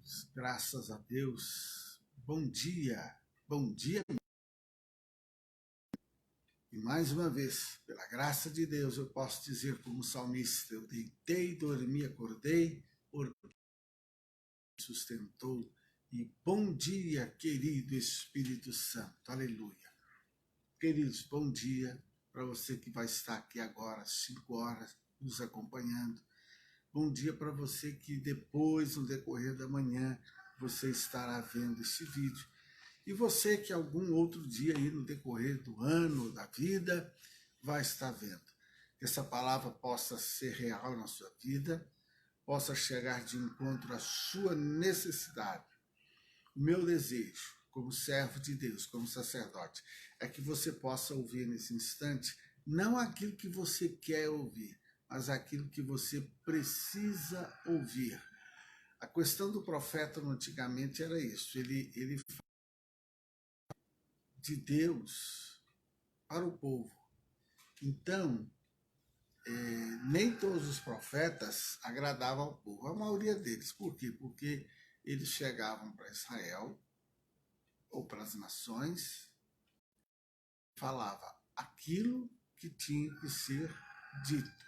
queridos, graças a Deus. Bom dia, bom dia. E mais uma vez, pela graça de Deus, eu posso dizer como salmista, eu deitei, dormi, acordei, porque me sustentou. E bom dia, querido Espírito Santo, aleluia. Queridos, bom dia para você que vai estar aqui agora, às 5 horas, nos acompanhando. Bom dia para você que depois, no decorrer da manhã, você estará vendo esse vídeo. E você que algum outro dia aí no decorrer do ano, da vida, vai estar vendo. Que essa palavra possa ser real na sua vida, possa chegar de encontro à sua necessidade. O meu desejo, como servo de Deus, como sacerdote, é que você possa ouvir nesse instante não aquilo que você quer ouvir, mas aquilo que você precisa ouvir. A questão do profeta antigamente era isso, ele de Deus para o povo. Então, nem todos os profetas agradavam ao povo, a maioria deles. Por quê? Porque eles chegavam para Israel ou para as nações, falava aquilo que tinha que ser dito,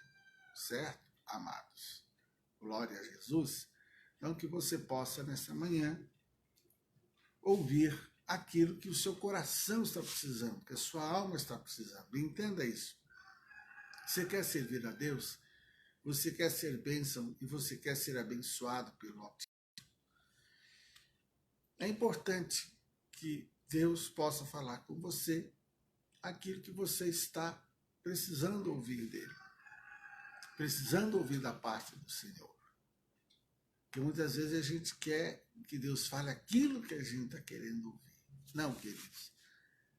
certo, amados? Glória a Jesus. Então, que você possa, nessa manhã, ouvir aquilo que o seu coração está precisando, que a sua alma está precisando. Entenda isso. Você quer servir a Deus? Você quer ser bênção e você quer ser abençoado pelo Altíssimo? É importante que Deus possa falar com você aquilo que você está precisando ouvir dele, precisando ouvir da parte do Senhor. Porque muitas vezes a gente quer que Deus fale aquilo que a gente está querendo ouvir. Não, queridos.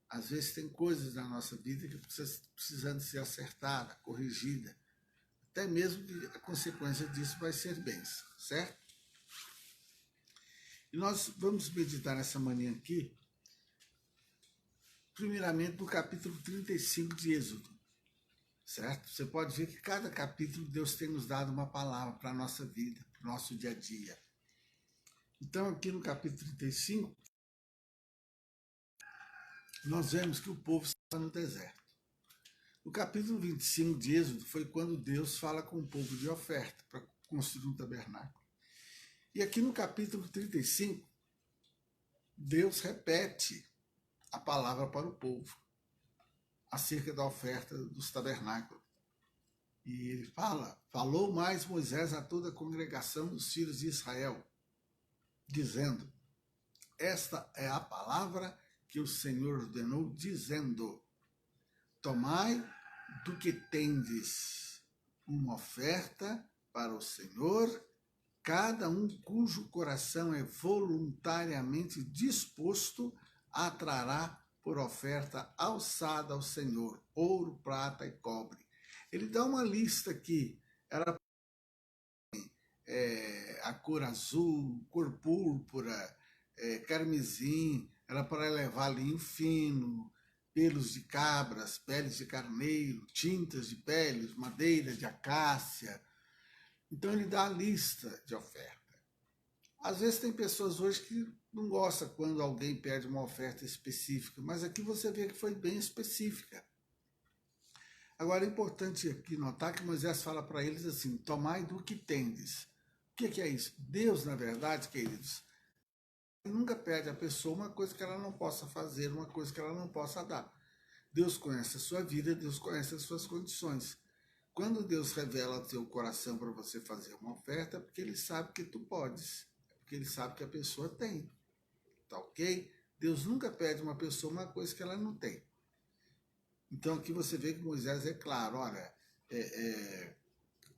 Às vezes tem coisas na nossa vida que precisando ser acertada, corrigida. Até mesmo que a consequência disso vai ser bênção, certo? E nós vamos meditar nessa manhã aqui, primeiramente no capítulo 35 de Êxodo, certo? Você pode ver que cada capítulo Deus tem nos dado uma palavra para a nossa vida, para o nosso dia a dia. Então aqui no capítulo 35, nós vemos que o povo estava no deserto. No capítulo 25 de Êxodo foi quando Deus fala com o povo de oferta para construir um tabernáculo. E aqui no capítulo 35, Deus repete a palavra para o povo acerca da oferta dos tabernáculos. E ele falou mais Moisés a toda a congregação dos filhos de Israel, dizendo, esta é a palavra que o Senhor ordenou, dizendo, tomai do que tendes uma oferta para o Senhor, cada um cujo coração é voluntariamente disposto atrará por oferta alçada ao Senhor, ouro, prata e cobre. Ele dá uma lista aqui, era a cor azul, cor púrpura, carmesim, era para levar linho fino, pelos de cabras, peles de carneiro, tintas de peles, madeira de acácia. Então ele dá a lista de oferta. Às vezes tem pessoas hoje que não gostam quando alguém pede uma oferta específica, mas aqui você vê que foi bem específica. Agora é importante aqui notar que Moisés fala para eles assim, tomai do que tendes. O que é isso? Deus, na verdade, queridos, nunca pede à pessoa uma coisa que ela não possa fazer, uma coisa que ela não possa dar. Deus conhece a sua vida, Deus conhece as suas condições. Quando Deus revela o teu coração para você fazer uma oferta, é porque Ele sabe que tu podes, é porque Ele sabe que a pessoa tem. Tá ok? Deus nunca pede a uma pessoa uma coisa que ela não tem. Então aqui você vê que Moisés é claro, olha,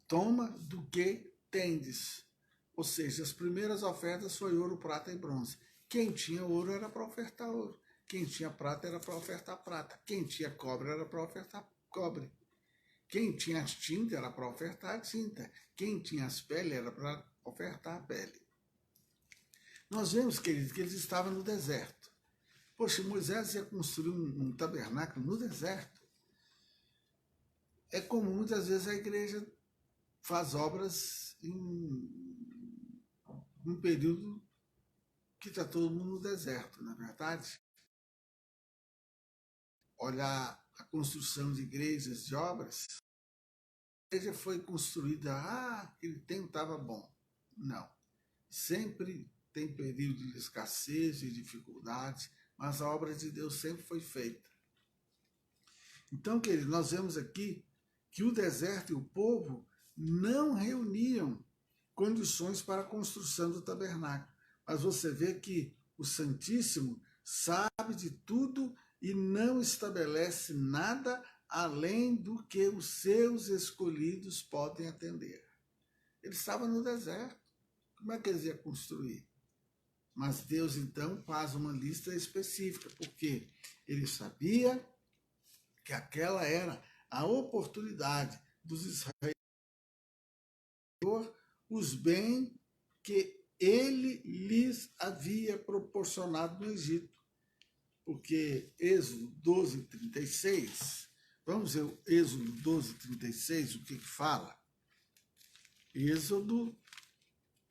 toma do que tendes. Ou seja, as primeiras ofertas foi ouro, prata e bronze. Quem tinha ouro era para ofertar ouro. Quem tinha prata era para ofertar prata. Quem tinha cobre era para ofertar cobre. Quem tinha as tintas era para ofertar tinta. Quem tinha as peles era para ofertar a pele. Nós vemos, queridos, que eles estavam no deserto. Poxa, Moisés ia construir um tabernáculo no deserto. É comum, muitas vezes, a igreja faz obras em um período que está todo mundo no deserto, não é verdade? Olhar a construção de igrejas, de obras, a igreja foi construída, aquele tempo estava bom. Não. Sempre tem período de escassez e dificuldade, mas a obra de Deus sempre foi feita. Então, querido, nós vemos aqui que o deserto e o povo não reuniam condições para a construção do tabernáculo. Mas você vê que o Santíssimo sabe de tudo e não estabelece nada além do que os seus escolhidos podem atender. Ele estava no deserto. Como é que eles iam construir? Mas Deus, então, faz uma lista específica, porque ele sabia que aquela era a oportunidade dos israelitas, os bens que ele lhes havia proporcionado no Egito. Porque Êxodo 12, 36, vamos ver o Êxodo 12, 36, o que fala? Êxodo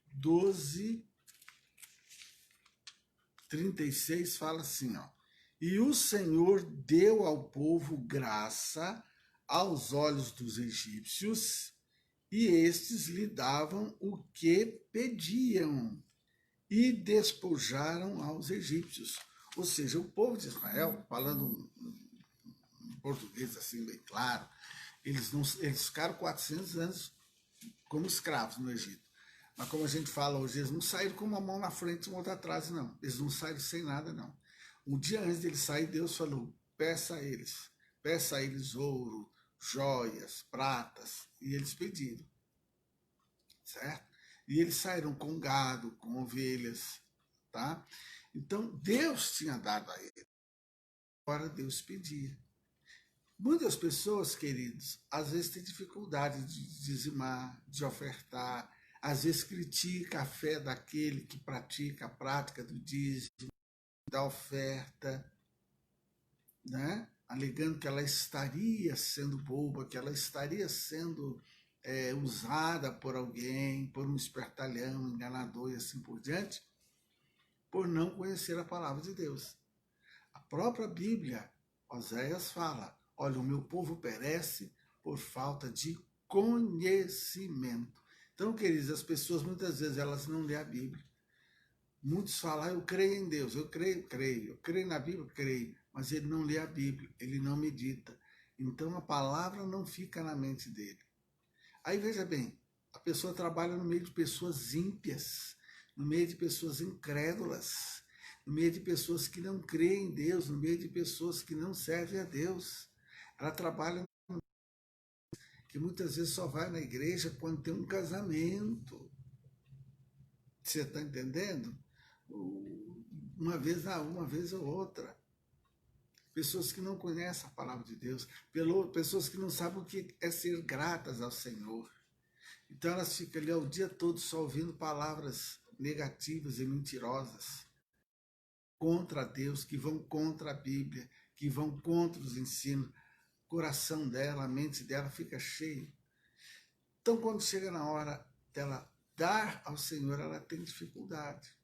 12, 36 fala assim, ó. E o Senhor deu ao povo graça aos olhos dos egípcios, e estes lhe davam o que pediam, e despojaram aos egípcios. Ou seja, o povo de Israel, falando em português assim bem claro, eles ficaram 400 anos como escravos no Egito. Mas como a gente fala hoje, eles não saíram com uma mão na frente e uma outra atrás, não. Eles não saíram sem nada, não. Um dia antes de eles sair, Deus falou, peça a eles ouro, joias, pratas, e eles pediram, certo? E eles saíram com gado, com ovelhas, tá? Então, Deus tinha dado a eles. Agora Deus pedia. Muitas pessoas, queridos, às vezes têm dificuldade de dizimar, de ofertar, às vezes critica a fé daquele que pratica a prática do dízimo, da oferta, né? Alegando que ela estaria sendo boba, que ela estaria sendo usada por alguém, por um espertalhão, enganador e assim por diante, por não conhecer a palavra de Deus. A própria Bíblia, Oséias fala, olha, o meu povo perece por falta de conhecimento. Então, queridos, as pessoas muitas vezes elas não lêem a Bíblia. Muitos falam, eu creio em Deus, eu creio na Bíblia, creio, mas ele não lê a Bíblia, ele não medita. Então a palavra não fica na mente dele. Aí veja bem, a pessoa trabalha no meio de pessoas ímpias, no meio de pessoas incrédulas, no meio de pessoas que não creem em Deus, no meio de pessoas que não servem a Deus. Ela trabalha que muitas vezes só vai na igreja quando tem um casamento. Você está entendendo? Uma vez ou outra. Pessoas que não conhecem a palavra de Deus, pessoas que não sabem o que é ser gratas ao Senhor. Então elas ficam ali o dia todo só ouvindo palavras negativas e mentirosas contra Deus, que vão contra a Bíblia, que vão contra os ensinos. O coração dela, a mente dela fica cheio. Então quando chega na hora dela dar ao Senhor, ela tem dificuldade.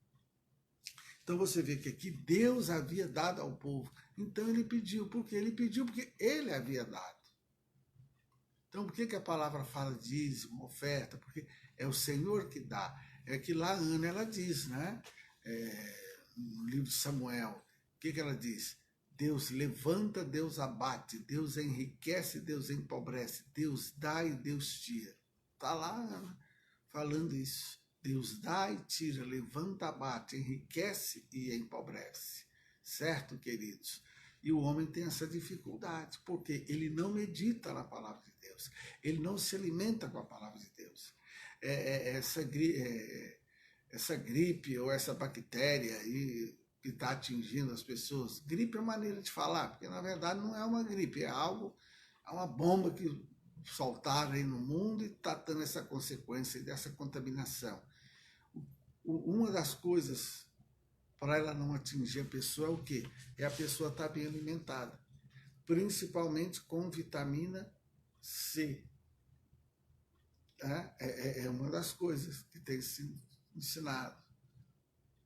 Então você vê que aqui Deus havia dado ao povo. Então ele pediu. Por quê? Ele pediu porque ele havia dado. Então por que a palavra fala dízimo, oferta? Porque é o Senhor que dá. É que lá a Ana ela diz, né? No livro de Samuel, o que ela diz? Deus levanta, Deus abate, Deus enriquece, Deus empobrece, Deus dá e Deus tira. Está lá Ana falando isso. Deus dá e tira, levanta, abate, enriquece e empobrece. Certo, queridos? E o homem tem essa dificuldade, porque ele não medita na palavra de Deus. Ele não se alimenta com a palavra de Deus. Essa gripe ou essa bactéria aí que está atingindo as pessoas, gripe é maneira de falar, porque na verdade não é uma gripe, é uma bomba que soltaram aí no mundo e está dando essa consequência dessa contaminação. Uma das coisas para ela não atingir a pessoa é o quê? É a pessoa estar bem alimentada, principalmente com vitamina C. É uma das coisas que tem sido ensinado.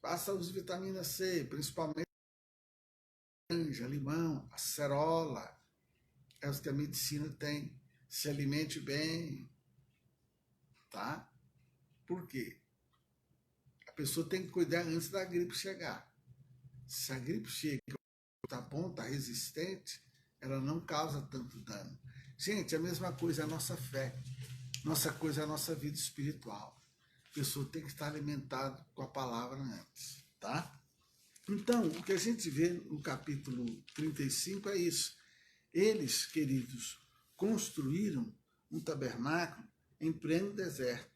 Faça uso de vitamina C, principalmente laranja, limão, acerola. É os que a medicina tem. Se alimente bem, tá? Por quê? A pessoa tem que cuidar antes da gripe chegar. Se a gripe chega, tá bom, tá resistente, ela não causa tanto dano. Gente, a mesma coisa é a nossa fé. Nossa coisa é a nossa vida espiritual. A pessoa tem que estar alimentada com a palavra antes, tá? Então, o que a gente vê no capítulo 35 é isso. Eles, queridos, construíram um tabernáculo em pleno deserto.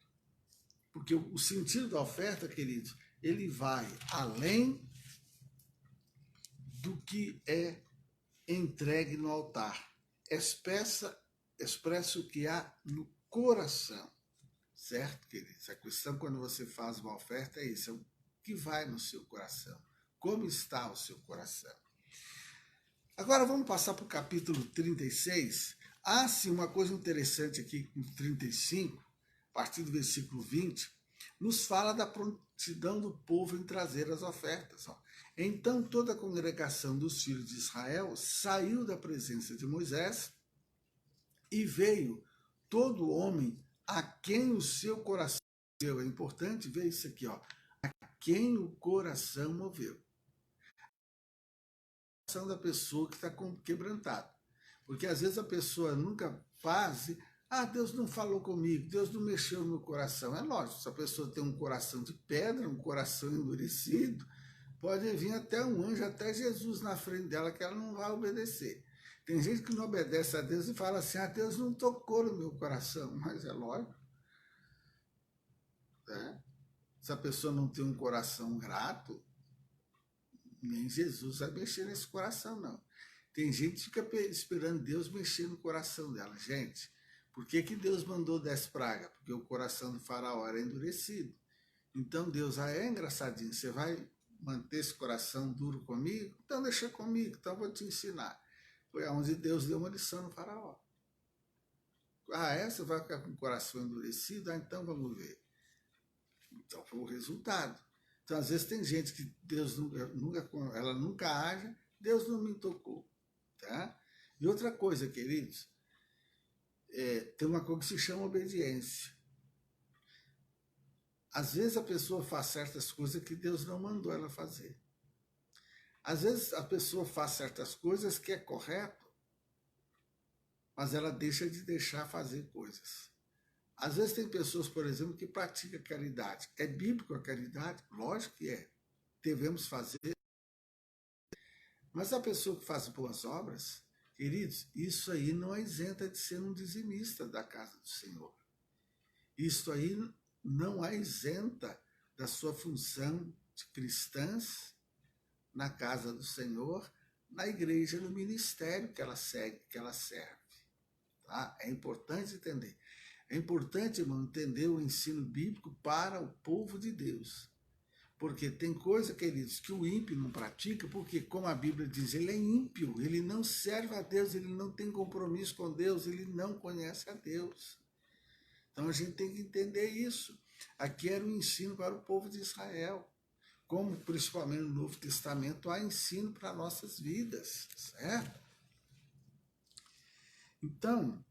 Porque o sentido da oferta, queridos, ele vai além do que é entregue no altar. Expressa o que há no coração. Certo, queridos? A questão quando você faz uma oferta é isso, é o que vai no seu coração. Como está o seu coração? Agora vamos passar para o capítulo 36. Há sim uma coisa interessante aqui no 35, a partir do versículo 20, nos fala da prontidão do povo em trazer as ofertas. Ó. Então toda a congregação dos filhos de Israel saiu da presença de Moisés e veio todo homem a quem o seu coração moveu. É importante ver isso aqui, ó. A quem o coração moveu. A coração da pessoa que está quebrantado. Porque às vezes a pessoa nunca faz, Deus não falou comigo, Deus não mexeu no meu coração. É lógico, se a pessoa tem um coração de pedra, um coração endurecido, pode vir até um anjo, até Jesus na frente dela, que ela não vai obedecer. Tem gente que não obedece a Deus e fala assim, Deus não tocou no meu coração, mas é lógico. Né? Se a pessoa não tem um coração grato, nem Jesus vai mexer nesse coração, não. Tem gente que fica esperando Deus mexer no coração dela. Gente, por que Deus mandou 10 pragas? Porque o coração do faraó era endurecido. Então Deus, é engraçadinho, você vai manter esse coração duro comigo? Então deixa comigo, então eu vou te ensinar. Foi onde Deus deu uma lição no faraó. Você vai ficar com o coração endurecido? Então vamos ver. Então foi o resultado. Então, às vezes tem gente que Deus ela nunca age, Deus não me tocou. Tá? E outra coisa, queridos, tem uma coisa que se chama obediência. Às vezes a pessoa faz certas coisas que Deus não mandou ela fazer. Às vezes a pessoa faz certas coisas que é correto, mas ela deixa fazer coisas. Às vezes tem pessoas, por exemplo, que praticam caridade. É bíblico a caridade? Lógico que é. Devemos fazer. Mas a pessoa que faz boas obras, queridos, isso aí não é isenta de ser um dizimista da casa do Senhor. Isso aí não é isenta da sua função de cristãs na casa do Senhor, na igreja, no ministério que ela segue, que ela serve. Tá? É importante entender. É importante, irmão, entender o ensino bíblico para o povo de Deus. Porque tem coisa, queridos, que o ímpio não pratica, porque, como a Bíblia diz, ele é ímpio, ele não serve a Deus, ele não tem compromisso com Deus, ele não conhece a Deus. Então a gente tem que entender isso. Aqui era um ensino para o povo de Israel. Como, principalmente no Novo Testamento, há ensino para nossas vidas, certo? Então,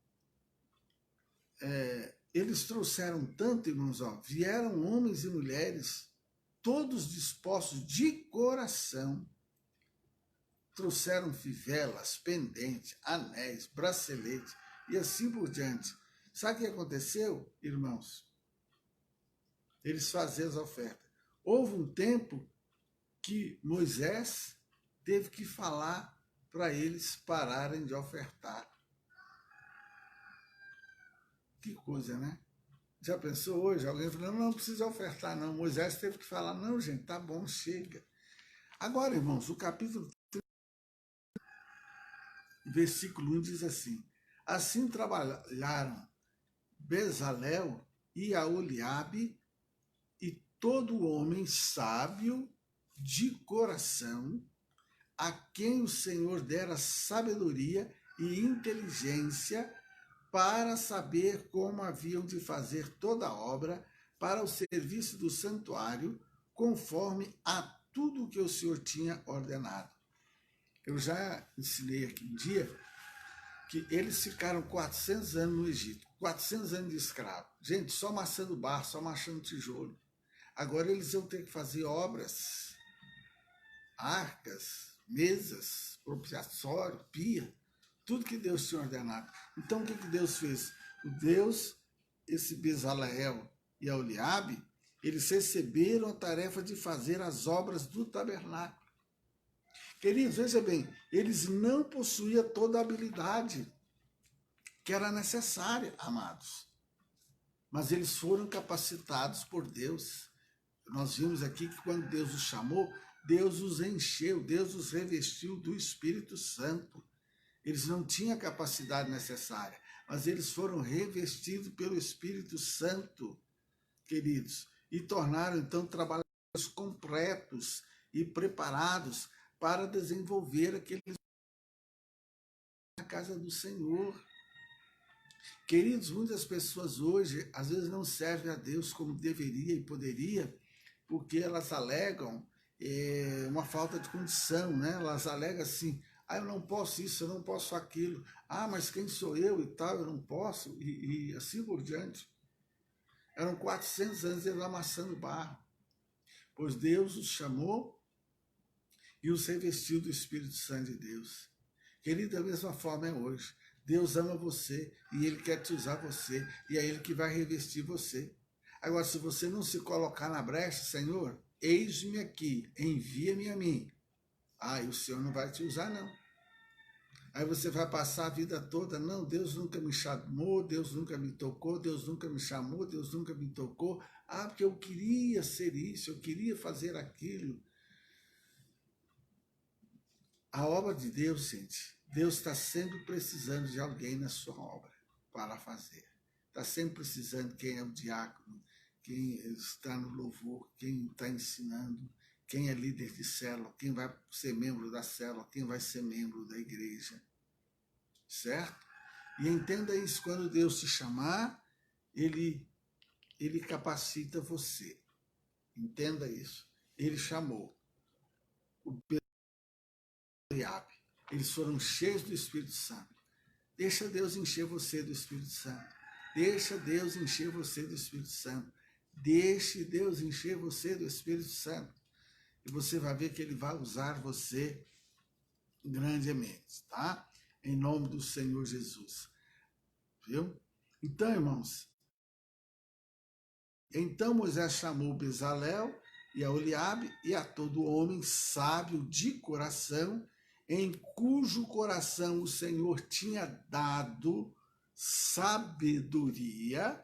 eles trouxeram tanto, irmãos, vieram homens e mulheres, todos dispostos de coração, trouxeram fivelas, pendentes, anéis, braceletes e assim por diante. Sabe o que aconteceu, irmãos? Eles faziam as ofertas. Houve um tempo que Moisés teve que falar para eles pararem de ofertar. Que coisa, né? Já pensou hoje? Alguém falando, não precisa ofertar, não. Moisés teve que falar, não, gente, tá bom, chega. Agora, irmãos, o capítulo 30, versículo 1 diz assim, assim trabalharam Bezalel e Aholiabe e todo homem sábio de coração, a quem o Senhor dera sabedoria e inteligência para saber como haviam de fazer toda a obra para o serviço do santuário, conforme a tudo o que o Senhor tinha ordenado. Eu já ensinei aqui um dia que eles ficaram 400 anos no Egito, 400 anos de escravo. Gente, só amassando barro, só amassando tijolo. Agora eles iam ter que fazer obras, arcas, mesas, propiciatório, pia, tudo que Deus tinha ordenado. Então o que Deus fez? O Deus, esse Bezaleel e Aholiabe, eles receberam a tarefa de fazer as obras do tabernáculo. Queridos, veja bem, eles não possuíam toda a habilidade que era necessária, amados. Mas eles foram capacitados por Deus. Nós vimos aqui que quando Deus os chamou, Deus os encheu, Deus os revestiu do Espírito Santo. Eles não tinham a capacidade necessária, mas eles foram revestidos pelo Espírito Santo, queridos, e tornaram então trabalhadores completos e preparados para desenvolver aqueles na casa do Senhor. Queridos, muitas pessoas hoje, às vezes, não servem a Deus como deveria e poderia, porque elas alegam uma falta de condição, né? Elas alegam assim, eu não posso isso, eu não posso aquilo, mas quem sou eu e tal, eu não posso, e assim por diante. Eram 400 anos eles amassando barro, pois Deus os chamou e os revestiu do Espírito Santo de Deus. Querido, da mesma forma é hoje. Deus ama você e Ele quer te usar você, e é Ele que vai revestir você. Agora, se você não se colocar na brecha, Senhor, eis-me aqui, envia-me a mim. E o Senhor não vai te usar, não. Aí você vai passar a vida toda, não, Deus nunca me chamou, Deus nunca me tocou, Deus nunca me chamou, Deus nunca me tocou. Porque eu queria ser isso, eu queria fazer aquilo. A obra de Deus, gente, Deus está sempre precisando de alguém na sua obra para fazer. Está sempre precisando quem é o diácono, quem está no louvor, quem está ensinando, quem é líder de célula, quem vai ser membro da célula, quem vai ser membro da igreja. Certo? E entenda isso, quando Deus te chamar, Ele capacita você. Entenda isso. Ele chamou o Eliabe. Eles foram cheios do Espírito Santo. Deixa Deus encher você do Espírito Santo. Deixa Deus encher você do Espírito Santo. Deixe Deus encher você do Espírito Santo. E você vai ver que Ele vai usar você grandemente, tá? Em nome do Senhor Jesus. Viu? Então, irmãos, então Moisés chamou Bezaleel e Aholiabe e a todo homem sábio de coração, em cujo coração o Senhor tinha dado sabedoria,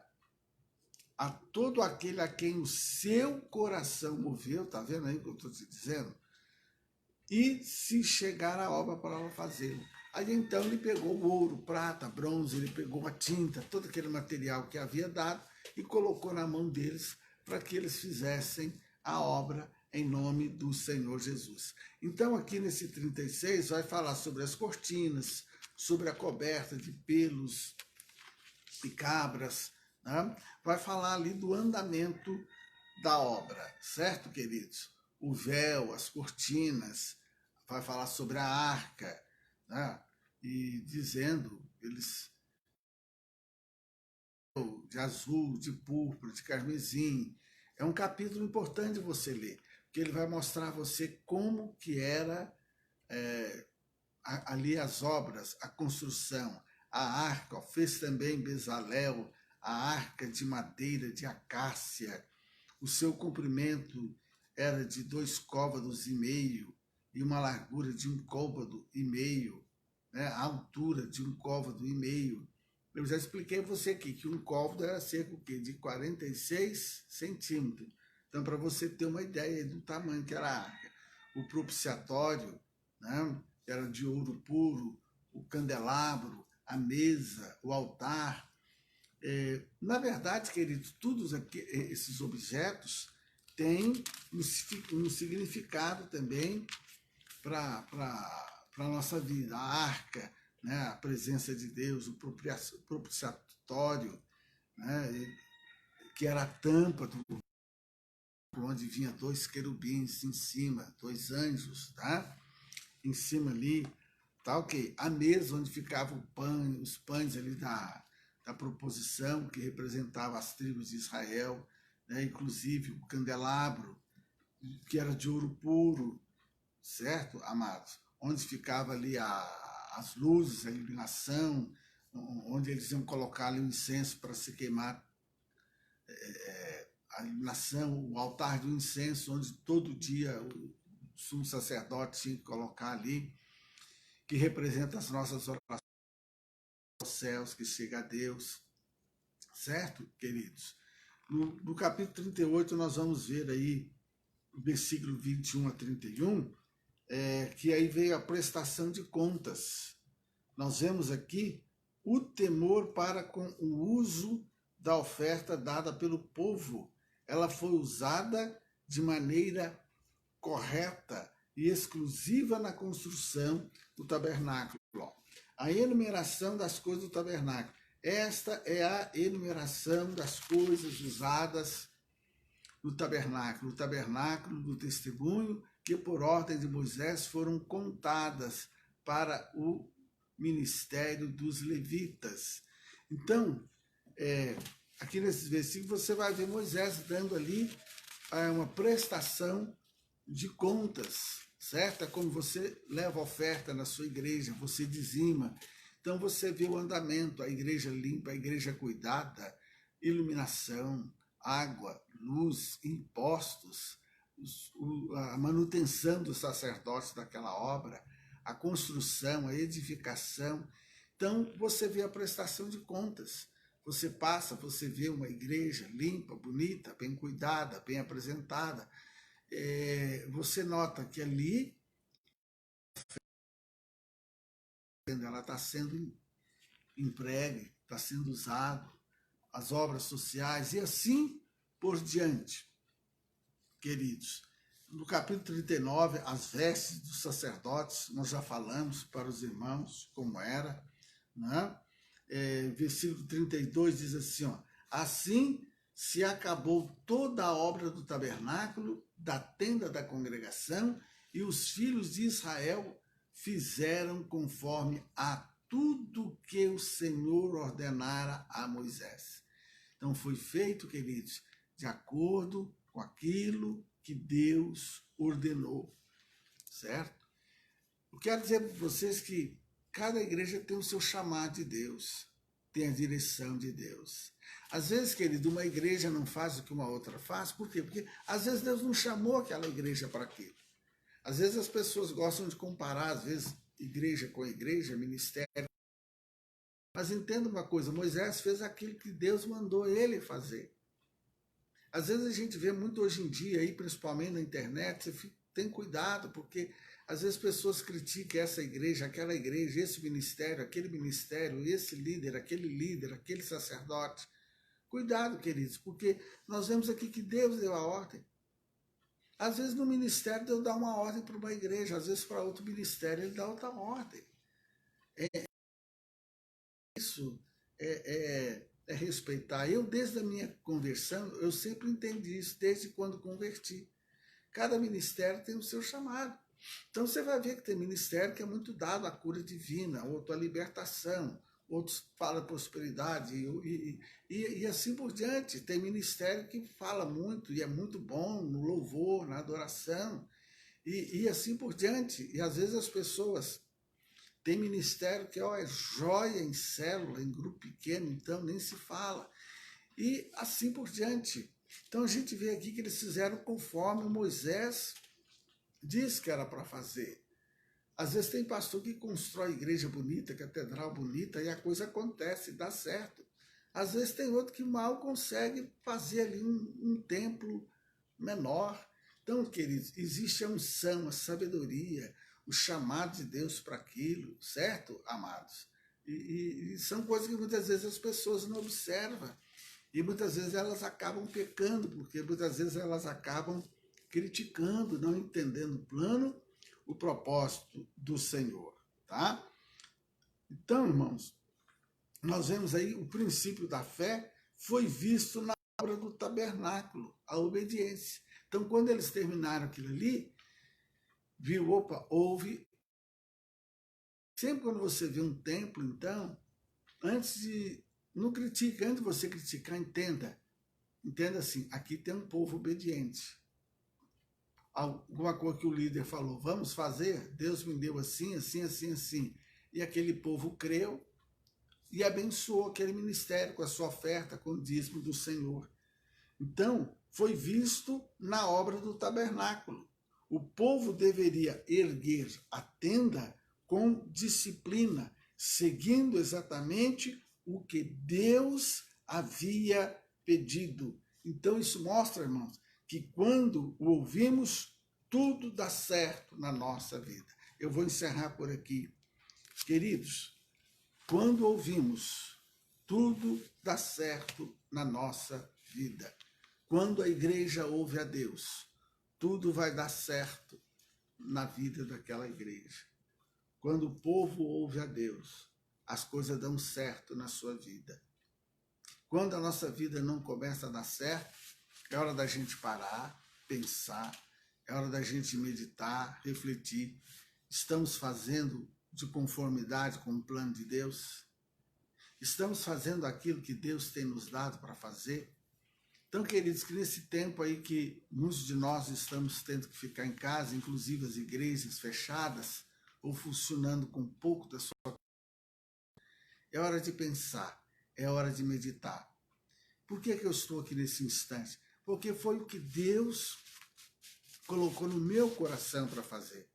a todo aquele a quem o seu coração moveu, tá vendo aí o que eu estou te dizendo? E se chegar a obra para ela fazê-lo. Aí então ele pegou o ouro, prata, bronze, ele pegou a tinta, todo aquele material que havia dado e colocou na mão deles para que eles fizessem a obra em nome do Senhor Jesus. Então aqui nesse 36 vai falar sobre as cortinas, sobre a coberta de pelos e cabras, né? Vai falar ali do andamento da obra, certo, queridos? O véu, as cortinas, vai falar sobre a arca, né? E dizendo, eles de azul, de púrpura, de carmesim. É um capítulo importante de você ler, porque ele vai mostrar a você como que era ali as obras, a construção, a arca, fez também Bezaleel, a arca de madeira de acácia. O seu comprimento era de 2,5 côvados e uma largura de 1,5 côvado, né? A altura de 1,5 côvado. Eu já expliquei a você aqui que 1 côvado era cerca de 46 centímetros. Então, para você ter uma ideia do tamanho que era a arca. O propiciatório, né? Era de ouro puro, o candelabro, a mesa, o altar. Na verdade, queridos, todos esses objetos têm um significado também para a nossa vida. A arca, né, a presença de Deus, o propiciatório, né, que era a tampa do onde vinha 2 querubins em cima, 2 anjos, tá? Em cima ali, tá ok? A mesa onde ficava os pães ali da proposição, que representava as tribos de Israel, né? Inclusive o candelabro, que era de ouro puro, certo, amados? Onde ficava ali as luzes, a iluminação, onde eles iam colocar ali o incenso para se queimar, a iluminação, o altar do incenso, onde todo dia o sumo sacerdote tinha que colocar ali, que representa as nossas orações aos céus, que chega a Deus, certo, queridos? No capítulo 38, nós vamos ver aí, o versículo 21 a 31, que aí veio a prestação de contas. Nós vemos aqui o temor para com o uso da oferta dada pelo povo. Ela foi usada de maneira correta e exclusiva na construção do tabernáculo. A enumeração das coisas do tabernáculo. Esta é a enumeração das coisas usadas no tabernáculo do testemunho, que por ordem de Moisés foram contadas para o ministério dos levitas. Então, aqui nesses versículos você vai ver Moisés dando ali uma prestação de contas, certo? É como você leva oferta na sua igreja, você dizima. Então você vê o andamento, a igreja limpa, a igreja cuidada, iluminação, água, luz, impostos, a manutenção dos sacerdotes daquela obra, a construção, a edificação. Então você vê a prestação de contas. Você passa, você vê uma igreja limpa, bonita, bem cuidada, bem apresentada. Você nota que ali ela está sendo empregue, está sendo usado, as obras sociais e assim por diante, queridos. No capítulo 39, as vestes dos sacerdotes, nós já falamos para os irmãos como era, né? Versículo 32 diz assim, ó, assim se acabou toda a obra do tabernáculo, da tenda da congregação, e os filhos de Israel fizeram conforme a tudo que o Senhor ordenara a Moisés. Então foi feito, queridos, de acordo com aquilo que Deus ordenou, certo? Eu quero dizer para vocês que cada igreja tem o seu chamado de Deus, tem a direção de Deus. Às vezes, querido, uma igreja não faz o que uma outra faz, por quê? Porque às vezes Deus não chamou aquela igreja para aquilo. Às vezes as pessoas gostam de comparar, às vezes, igreja com igreja, ministério. Mas entenda uma coisa, Moisés fez aquilo que Deus mandou ele fazer. Às vezes a gente vê muito hoje em dia, aí, principalmente na internet, você tem cuidado, porque às vezes pessoas criticam essa igreja, aquela igreja, esse ministério, esse líder, aquele sacerdote. Cuidado, queridos, porque nós vemos aqui que Deus deu a ordem. Às vezes no ministério Deus dá uma ordem para uma igreja, às vezes para outro ministério ele dá outra ordem. Isso é respeitar. Eu, desde a minha conversão, eu sempre entendi isso, desde quando converti. Cada ministério tem o seu chamado. Então você vai ver que tem ministério que é muito dado à cura divina, outro à libertação, outros falam prosperidade e assim por diante. Tem ministério que fala muito e é muito bom no louvor, na adoração e assim por diante. E às vezes as pessoas têm ministério que é joia em célula, em grupo pequeno, então nem se fala. E assim por diante. Então a gente vê aqui que eles fizeram conforme Moisés disse que era para fazer. Às vezes tem pastor que constrói igreja bonita, catedral bonita, e a coisa acontece, dá certo. Às vezes tem outro que mal consegue fazer ali um templo menor. Então, queridos, existe a unção, a sabedoria, o chamado de Deus para aquilo, certo, amados? E são coisas que muitas vezes as pessoas não observam. E muitas vezes elas acabam pecando, porque muitas vezes elas acabam criticando, não entendendo o plano, o propósito do Senhor, tá? Então, irmãos, nós vemos aí o princípio da fé foi visto na obra do tabernáculo, a obediência. Então, quando eles terminaram aquilo ali, viu, opa, houve... Sempre quando você vê um templo, então, antes de... Não critique, antes de você criticar, entenda. Entenda assim, aqui tem um povo obediente. Alguma coisa que o líder falou, vamos fazer, Deus me deu assim, assim, assim, assim. E aquele povo creu e abençoou aquele ministério com a sua oferta, com o dízimo do Senhor. Então, foi visto na obra do tabernáculo. O povo deveria erguer a tenda com disciplina, seguindo exatamente o que Deus havia pedido. Então, isso mostra, irmãos, que quando o ouvimos, tudo dá certo na nossa vida. Eu vou encerrar por aqui. Queridos, quando ouvimos, tudo dá certo na nossa vida. Quando a igreja ouve a Deus, tudo vai dar certo na vida daquela igreja. Quando o povo ouve a Deus, as coisas dão certo na sua vida. Quando a nossa vida não começa a dar certo, é hora da gente parar, pensar, é hora da gente meditar, refletir. Estamos fazendo de conformidade com o plano de Deus? Estamos fazendo aquilo que Deus tem nos dado para fazer? Então, queridos, que nesse tempo aí que muitos de nós estamos tendo que ficar em casa, inclusive as igrejas fechadas, ou funcionando com pouco da sua... É hora de pensar, é hora de meditar. Por que eu estou aqui nesse instante? Porque foi o que Deus colocou no meu coração para fazer.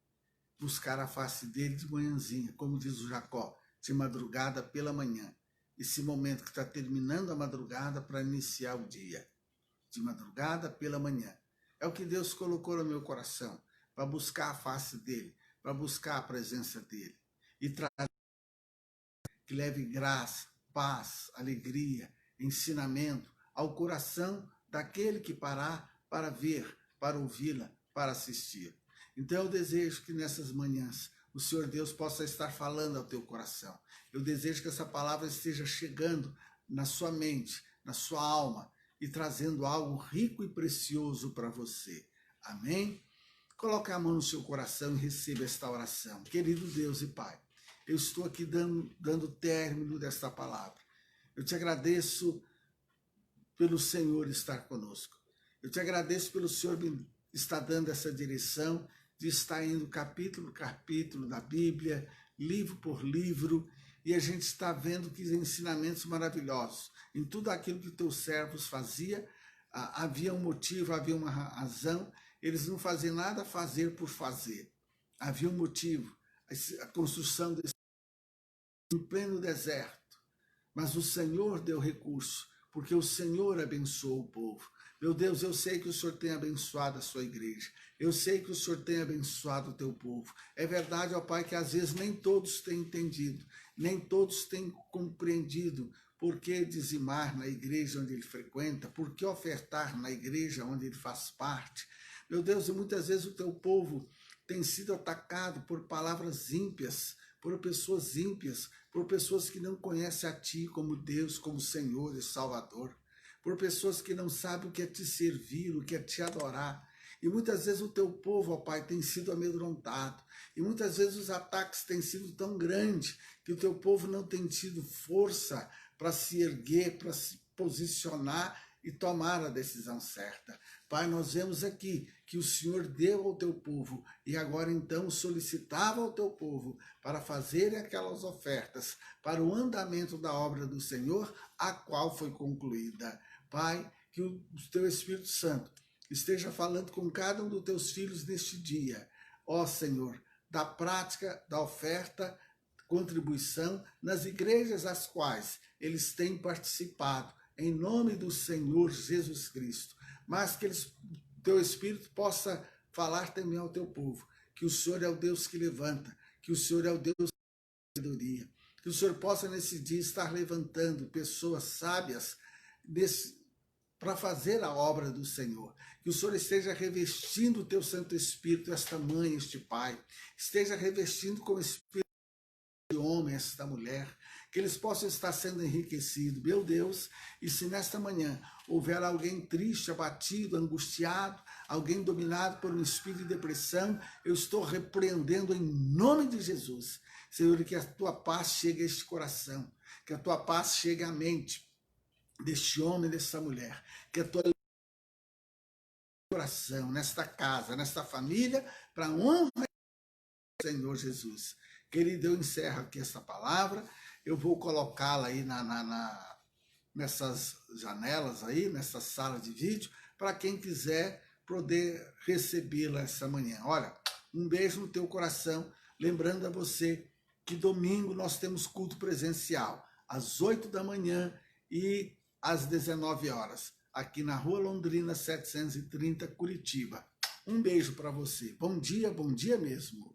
Buscar a face dele de manhãzinha, como diz o Jacó, de madrugada pela manhã. Esse momento que está terminando a madrugada para iniciar o dia. De madrugada pela manhã. É o que Deus colocou no meu coração, para buscar a face dele, para buscar a presença dele. E trazer que leve graça, paz, alegria, ensinamento ao coração daquele que parar para ver, para ouvi-la, para assistir. Então eu desejo que nessas manhãs o Senhor Deus possa estar falando ao teu coração. Eu desejo que essa palavra esteja chegando na sua mente, na sua alma e trazendo algo rico e precioso para você. Amém? Coloque a mão no seu coração e receba esta oração. Querido Deus e Pai, eu estou aqui dando término desta palavra. Eu te agradeço pelo Senhor estar conosco. Eu te agradeço pelo Senhor me estar dando essa direção de estar indo capítulo por capítulo da Bíblia, livro por livro, e a gente está vendo que ensinamentos maravilhosos. Em tudo aquilo que teus servos faziam, havia um motivo, havia uma razão, eles não faziam nada a fazer por fazer. Havia um motivo, a construção desse em pleno deserto. Mas o Senhor deu recurso, porque o Senhor abençoou o povo. Meu Deus, eu sei que o Senhor tem abençoado a sua igreja. Eu sei que o Senhor tem abençoado o teu povo. É verdade, ó Pai, que às vezes nem todos têm entendido, nem todos têm compreendido por que dizimar na igreja onde ele frequenta, por que ofertar na igreja onde ele faz parte. Meu Deus, e muitas vezes o teu povo tem sido atacado por palavras ímpias, por pessoas ímpias, por pessoas que não conhecem a Ti como Deus, como Senhor e Salvador, por pessoas que não sabem o que é Te servir, o que é Te adorar. E muitas vezes o Teu povo, ó Pai, tem sido amedrontado. E muitas vezes os ataques têm sido tão grandes que o Teu povo não tem tido força para se erguer, para se posicionar e tomar a decisão certa. Pai, nós vemos aqui que o Senhor deu ao teu povo e agora então solicitava ao teu povo para fazerem aquelas ofertas para o andamento da obra do Senhor, a qual foi concluída. Pai, que o teu Espírito Santo esteja falando com cada um dos teus filhos neste dia. Ó Senhor, da prática, da oferta, contribuição nas igrejas às quais eles têm participado, em nome do Senhor Jesus Cristo, mas que teu Espírito possa falar também ao teu povo, que o Senhor é o Deus que levanta, que o Senhor é o Deus da sabedoria, que o Senhor possa nesse dia estar levantando pessoas sábias para fazer a obra do Senhor, que o Senhor esteja revestindo o teu Santo Espírito, esta mãe, este pai, esteja revestindo com o Espírito de homem, esta mulher, que eles possam estar sendo enriquecidos, meu Deus. E se nesta manhã houver alguém triste, abatido, angustiado, alguém dominado por um espírito de depressão, eu estou repreendendo em nome de Jesus, Senhor, que a tua paz chegue a este coração, que a tua paz chegue à mente deste homem, desta mulher, que a tua coração, nesta casa, nesta família, para a honra do Senhor Jesus. Querido, eu encerro aqui essa palavra, eu vou colocá-la aí nessas janelas aí, nessa sala de vídeo, para quem quiser poder recebê-la essa manhã. Olha, um beijo no teu coração, lembrando a você que domingo nós temos culto presencial, às 8 da manhã e às 19 horas, aqui na Rua Londrina 730, Curitiba. Um beijo para você. Bom dia mesmo.